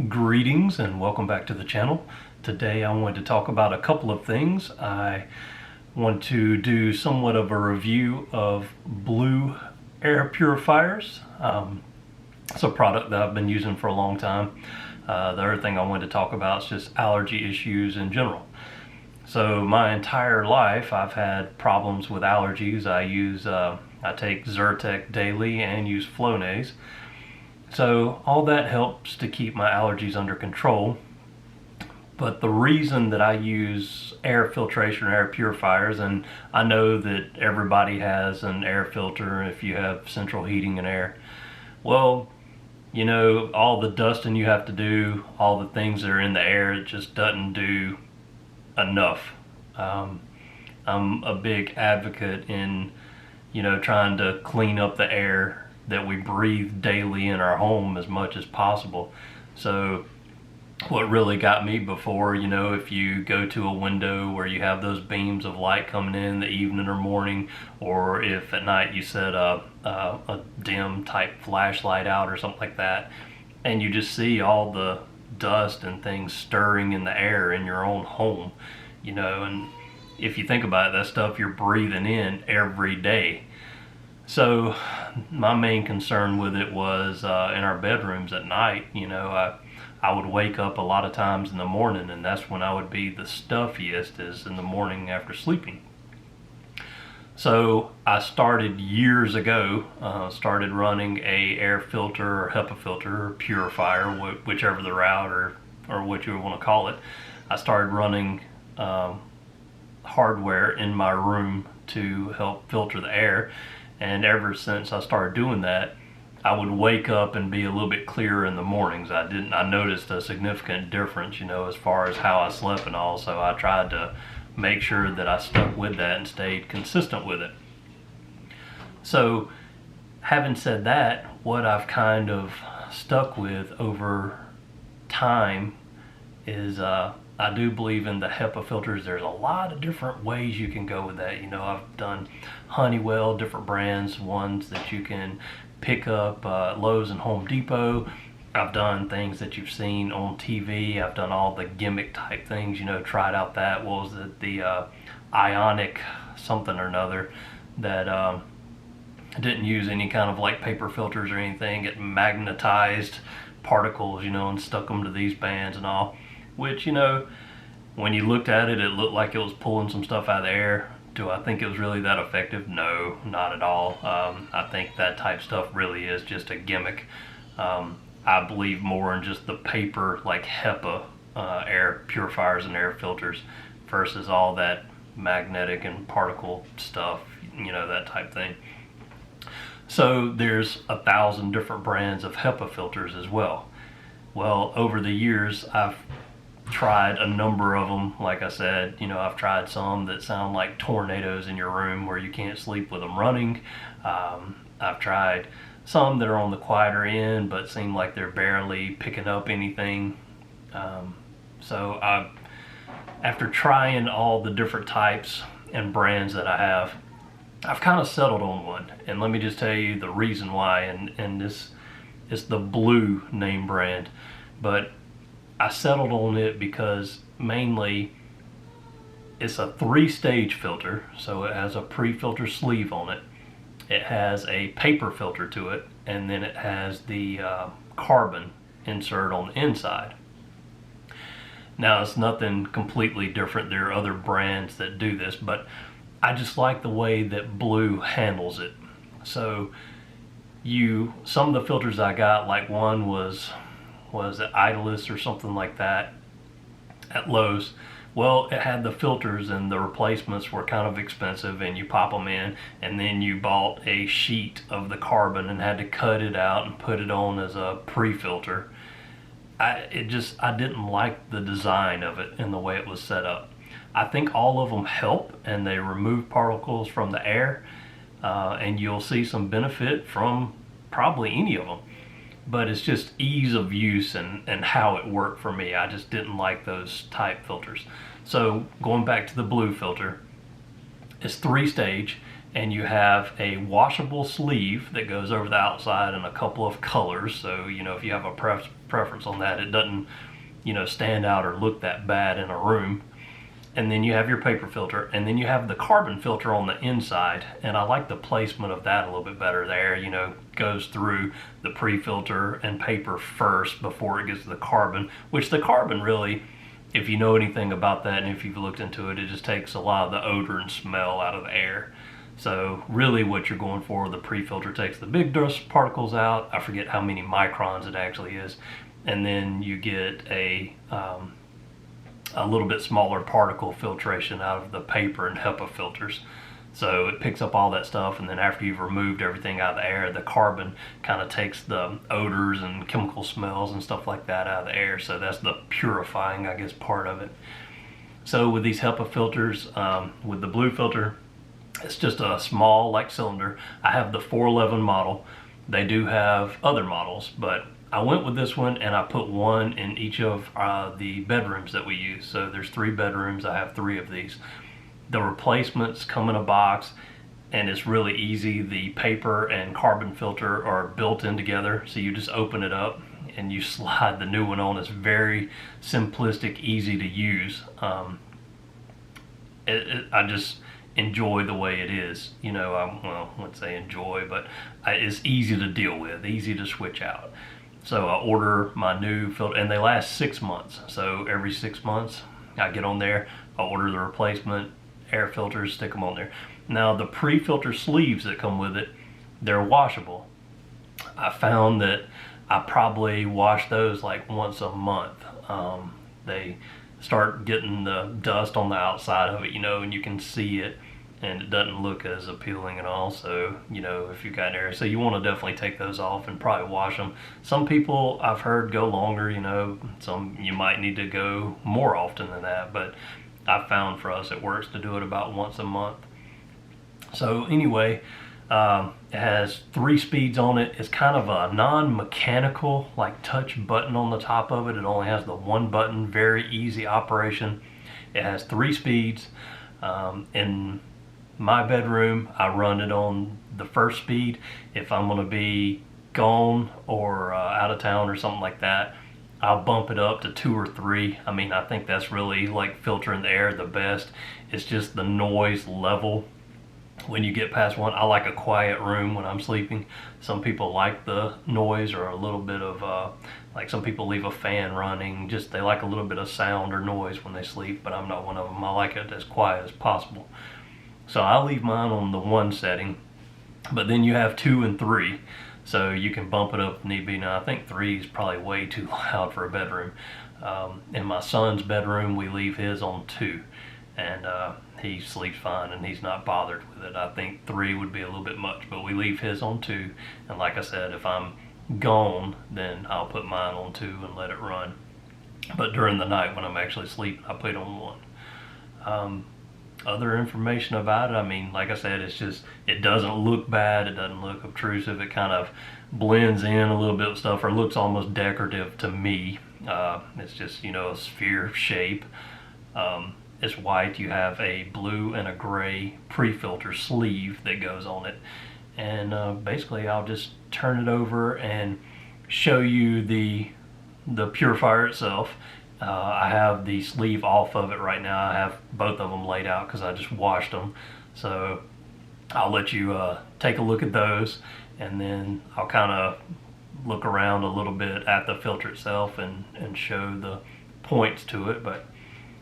Greetings and welcome back to the channel. Today I wanted to talk about a couple of things. I want to do somewhat of a review of BlueAir purifiers. It's a product that I've been using for a long time. The other thing I wanted to talk about is just allergy issues in general. So my entire life I've had problems with allergies. I take Zyrtec daily and use Flonase. So all that helps to keep my allergies under control. But the reason that I use air filtration or air purifiers, and I know that everybody has an air filter if you have central heating and air. Well, you know, all the dusting you have to do, all the things that are in the air, it just doesn't do enough. I'm a big advocate in, trying to clean up the air that we breathe daily in our home as much as possible. So what really got me before, if you go to a window where you have those beams of light coming in the evening or morning, or if at night you set a dim type flashlight out or something like that, and you just see all the dust and things stirring in the air in your own home, and if you think about it, that stuff you're breathing in every day. So my main concern with it was in our bedrooms at night. I would wake up a lot of times in the morning, and that's when I would be the stuffiest, is in the morning after sleeping. So I started years ago, started running a air filter or HEPA filter or purifier, whichever the route or what you want to call it. I started running hardware in my room to help filter the air. And ever since I started doing that, I would wake up and be a little bit clearer in the mornings. I noticed a significant difference, as far as how I slept and all. So I tried to make sure that I stuck with that and stayed consistent with it. So having said that, what I've kind of stuck with over time is I do believe in the HEPA filters. There's a lot of different ways you can go with that. I've done Honeywell, different brands, ones that you can pick up Lowe's and Home Depot. I've done things that you've seen on TV. I've done all the gimmick type things, tried out that. What was it? The ionic something or another that didn't use any kind of like paper filters or anything. It magnetized particles, and stuck them to these bands and all. Which, when you looked at it, it looked like it was pulling some stuff out of the air. Do I think it was really that effective? No, not at all. I think that type stuff really is just a gimmick. I believe more in just the paper, like HEPA air purifiers and air filters versus all that magnetic and particle stuff, that type thing. So there's 1,000 different brands of HEPA filters as well. Well, over the years, I've tried a number of them. Like I said, I've tried some that sound like tornadoes in your room where you can't sleep with them running. I've tried some that are on the quieter end but seem like they're barely picking up anything. So after trying all the different types and brands that I have, I've kind of settled on one. And let me just tell you the reason why. And this is the Blue name brand. But I settled on it because mainly it's a 3-stage filter. So it has a pre-filter sleeve on it. It has a paper filter to it. And then it has the carbon insert on the inside. Now it's nothing completely different. There are other brands that do this, but I just like the way that Blue handles it. So some of the filters I got, like one was at Idolus or something like that at Lowe's. Well, it had the filters and the replacements were kind of expensive, and you pop them in and then you bought a sheet of the carbon and had to cut it out and put it on as a pre-filter. I didn't like the design of it and the way it was set up. I think all of them help and they remove particles from the air, and you'll see some benefit from probably any of them. But it's just ease of use and how it worked for me. I just didn't like those type filters. So going back to the Blue filter, it's 3-stage. and you have a washable sleeve that goes over the outside in a couple of colors. So, you know, if you have a preference on that, it doesn't, you know, stand out or look that bad in a room. And then you have your paper filter, and then you have the carbon filter on the inside. And I like the placement of that a little bit better. The air, you know, goes through the pre-filter and paper first before it gets to the carbon, which the carbon really, if you know anything about that and if you've looked into it, it just takes a lot of the odor and smell out of the air. So really what you're going for, the pre-filter takes the big dust particles out. I forget how many microns it actually is. And then you get a little bit smaller particle filtration out of the paper and HEPA filters. So it picks up all that stuff, and then after you've removed everything out of the air, the carbon kind of takes the odors and chemical smells and stuff like that out of the air. So that's the purifying, I guess, part of it. So with these HEPA filters, with the blue filter, it's just a small like cylinder. I have the 411 model. They do have other models, but I went with this one, and I put one in each of the bedrooms that we use. So there's 3 bedrooms. I have 3 of these. The replacements come in a box, and it's really easy. The paper and carbon filter are built in together, so you just open it up and you slide the new one on. It's very simplistic, easy to use. I just enjoy the way it is. You know, well, let's say enjoy, but it's easy to deal with, easy to switch out. So I order my new filter, and they last 6 months. So every 6 months, I get on there, I order the replacement air filters, stick them on there. Now the pre-filter sleeves that come with it, they're washable. I found that I probably wash those like once a month. They start getting the dust on the outside of it, you know, and you can see it, and it doesn't look as appealing at all. So, you know, if you've got air, so you want to definitely take those off and probably wash them. Some people I've heard go longer, you know, some you might need to go more often than that, but I found for us it works to do it about once a month. So anyway, it has 3 speeds on it. It's kind of a non-mechanical like touch button on the top of it. It only has the 1 button, very easy operation. It has 3 speeds. In my bedroom, I run it on the first speed. If I'm going to be gone or out of town or something like that, I'll bump it up to 2 or 3. I mean, I think that's really like filtering the air the best. It's just the noise level when you get past 1. I like a quiet room when I'm sleeping. Some people like the noise or a little bit of like some people leave a fan running. Just they like a little bit of sound or noise when they sleep, but I'm not one of them. I like it as quiet as possible. So I leave mine on the 1 setting, but then you have 2 and 3. So you can bump it up if need be. Now I think 3 is probably way too loud for a bedroom. In my son's bedroom, we leave his on 2, and he sleeps fine and he's not bothered with it. I think 3 would be a little bit much, but we leave his on 2. And like I said, if I'm gone, then I'll put mine on 2 and let it run. But during the night when I'm actually sleeping, I put it on 1. Other information about it, I mean, like I said, it's just, it doesn't look bad, it doesn't look obtrusive, it kind of blends in a little bit with stuff, or looks almost decorative to me. It's just, you know, a sphere shape. It's white. You have a blue and a gray pre-filter sleeve that goes on it, and basically I'll just turn it over and show you the purifier itself. I have the sleeve off of it right now. I have both of them laid out because I just washed them. So I'll let you take a look at those, and then I'll kind of look around a little bit at the filter itself and show the points to it. But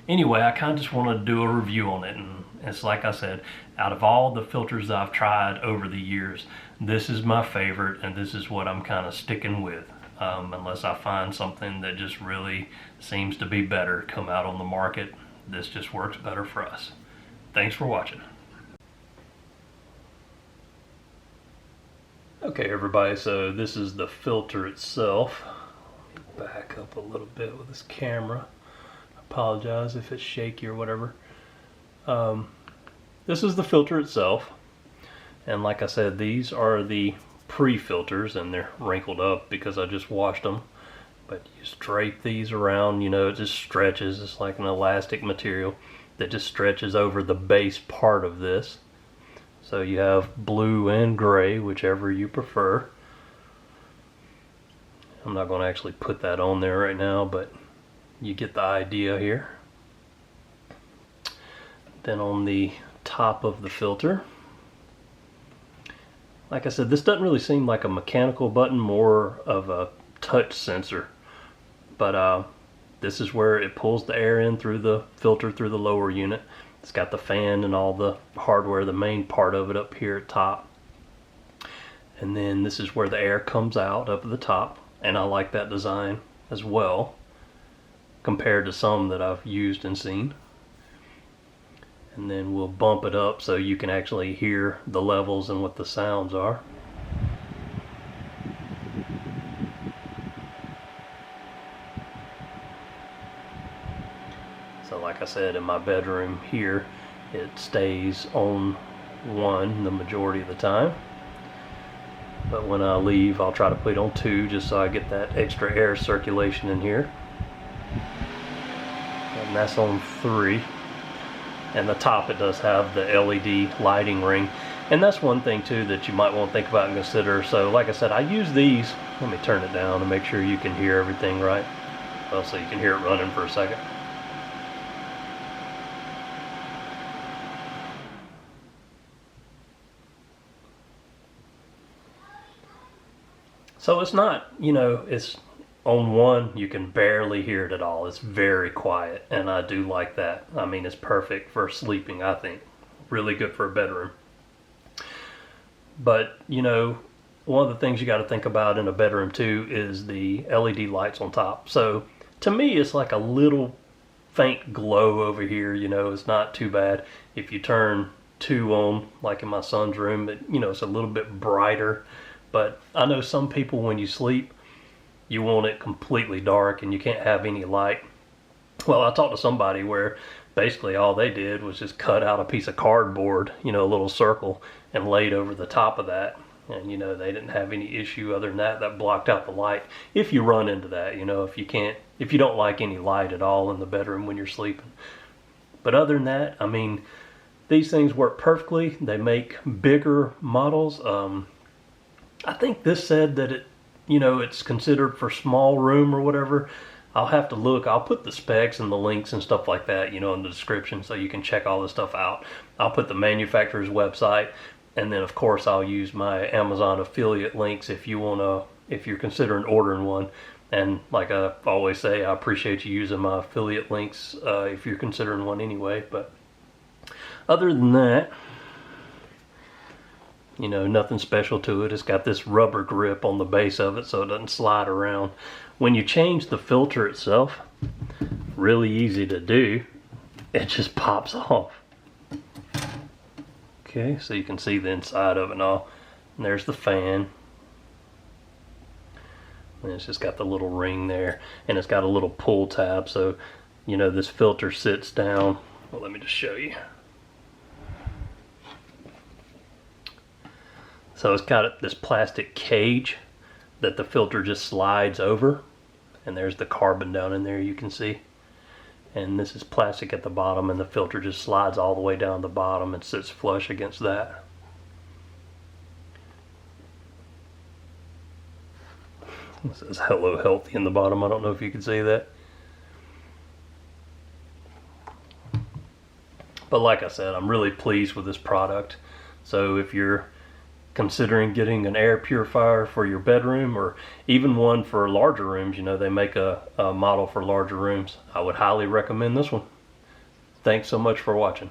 anyway, I kind of just want to do a review on it. And it's like I said, out of all the filters that I've tried over the years, this is my favorite, and this is what I'm kind of sticking with. Unless I find something that just really seems to be better come out on the market, this just works better for us. Thanks for watching. Okay everybody, so this is the filter itself. Let me back up a little bit with this camera. I apologize if it's shaky or whatever. This is the filter itself, and like I said, these are the pre-filters, and they're wrinkled up because I just washed them. But you just drape these around, you know, it just stretches. It's like an elastic material that just stretches over the base part of this. So you have blue and gray, whichever you prefer. I'm not going to actually put that on there right now, but you get the idea here. Then on the top of the filter, like I said, this doesn't really seem like a mechanical button, more of a touch sensor. But this is where it pulls the air in through the filter through the lower unit. It's got the fan and all the hardware, the main part of it up here at top. And then this is where the air comes out up at the top. And I like that design as well, compared to some that I've used and seen. And then we'll bump it up so you can actually hear the levels and what the sounds are. So like I said, in my bedroom here, it stays on 1 the majority of the time. But when I leave, I'll try to put it on 2 just so I get that extra air circulation in here. And that's on 3. And the top, it does have the LED lighting ring. And that's one thing too that you might want to think about and consider. So like I said, I use these. Let me turn it down to make sure you can hear everything right. Well, so you can hear it running for a second. So it's not, it's on 1, you can barely hear it at all. It's very quiet, and I do like that. I mean, it's perfect for sleeping, I think. Really good for a bedroom. But, one of the things you got to think about in a bedroom too is the LED lights on top. So to me, it's like a little faint glow over here. It's not too bad. If you turn 2 on, like in my son's room, it's a little bit brighter. But I know some people, when you sleep, you want it completely dark and you can't have any light. Well, I talked to somebody where basically all they did was just cut out a piece of cardboard, a little circle, and laid over the top of that. And they didn't have any issue other than that blocked out the light. If you run into that, if you don't like any light at all in the bedroom when you're sleeping. But other than that, I mean, these things work perfectly. They make bigger models. I think this said that it's considered for small room or whatever. I'll have to look. I'll put the specs and the links and stuff like that, in the description so you can check all this stuff out. I'll put the manufacturer's website, and then of course I'll use my Amazon affiliate links if you're considering ordering one. And like I always say, I appreciate you using my affiliate links if you're considering one anyway. But other than that, nothing special to it. It's got this rubber grip on the base of it so it doesn't slide around. When you change the filter itself, really easy to do, it just pops off. Okay, so you can see the inside of it and all. And there's the fan. And it's just got the little ring there. And it's got a little pull tab, so this filter sits down. Well, let me just show you. So it's got this plastic cage that the filter just slides over, and there's the carbon down in there, you can see. And this is plastic at the bottom, and the filter just slides all the way down the bottom and sits flush against that. It says Hello Healthy in the bottom. I don't know if you can see that. But like I said, I'm really pleased with this product. So if you're considering getting an air purifier for your bedroom, or even one for larger rooms, they make a model for larger rooms, I would highly recommend this one. Thanks so much for watching.